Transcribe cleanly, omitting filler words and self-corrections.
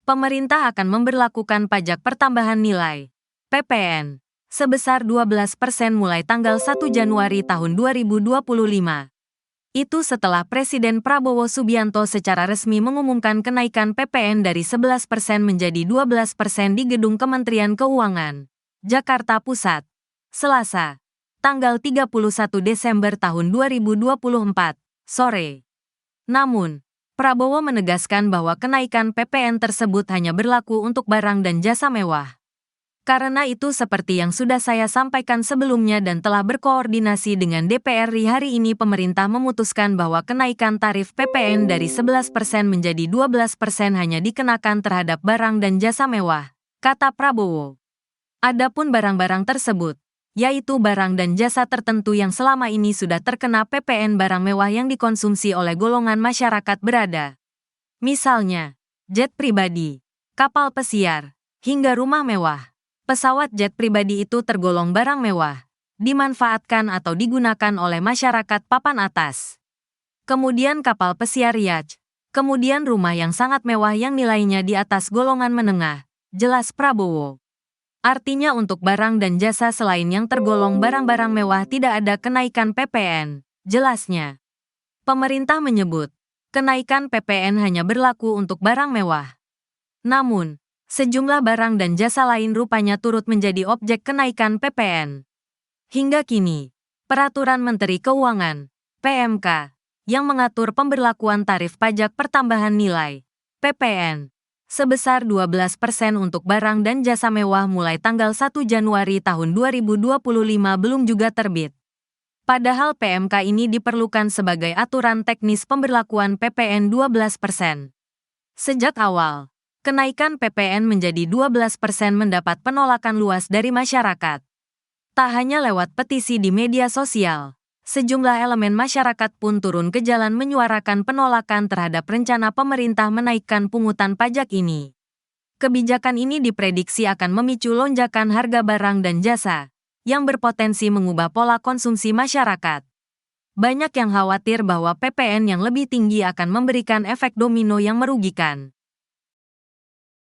Pemerintah akan memberlakukan pajak pertambahan nilai (PPN) sebesar 12% mulai tanggal 1 Januari tahun 2025. Itu setelah Presiden Prabowo Subianto secara resmi mengumumkan kenaikan PPN dari 11% menjadi 12% di Gedung Kementerian Keuangan, Jakarta Pusat, Selasa, tanggal 31 Desember tahun 2024, sore. Namun, Prabowo menegaskan bahwa kenaikan PPN tersebut hanya berlaku untuk barang dan jasa mewah. Karena itu seperti yang sudah saya sampaikan sebelumnya dan telah berkoordinasi dengan DPR hari ini pemerintah memutuskan bahwa kenaikan tarif PPN dari 11% menjadi 12% hanya dikenakan terhadap barang dan jasa mewah, kata Prabowo. Adapun barang-barang tersebut, yaitu barang dan jasa tertentu yang selama ini sudah terkena PPN barang mewah yang dikonsumsi oleh golongan masyarakat berada. Misalnya, jet pribadi, kapal pesiar, hingga rumah mewah. Pesawat jet pribadi itu tergolong barang mewah, dimanfaatkan atau digunakan oleh masyarakat papan atas. Kemudian kapal pesiar yacht, kemudian rumah yang sangat mewah yang nilainya di atas golongan menengah, jelas Prabowo. Artinya untuk barang dan jasa selain yang tergolong barang-barang mewah tidak ada kenaikan PPN, jelasnya. Pemerintah menyebut, kenaikan PPN hanya berlaku untuk barang mewah. Namun, sejumlah barang dan jasa lain rupanya turut menjadi objek kenaikan PPN. Hingga kini, Peraturan Menteri Keuangan, PMK, yang mengatur pemberlakuan tarif pajak pertambahan nilai, PPN, sebesar 12% untuk barang dan jasa mewah mulai tanggal 1 Januari tahun 2025 belum juga terbit. Padahal PMK ini diperlukan sebagai aturan teknis pemberlakuan PPN 12%. Sejak awal, kenaikan PPN menjadi 12% mendapat penolakan luas dari masyarakat. Tak hanya lewat petisi di media sosial, sejumlah elemen masyarakat pun turun ke jalan menyuarakan penolakan terhadap rencana pemerintah menaikkan pungutan pajak ini. Kebijakan ini diprediksi akan memicu lonjakan harga barang dan jasa, yang berpotensi mengubah pola konsumsi masyarakat. Banyak yang khawatir bahwa PPN yang lebih tinggi akan memberikan efek domino yang merugikan.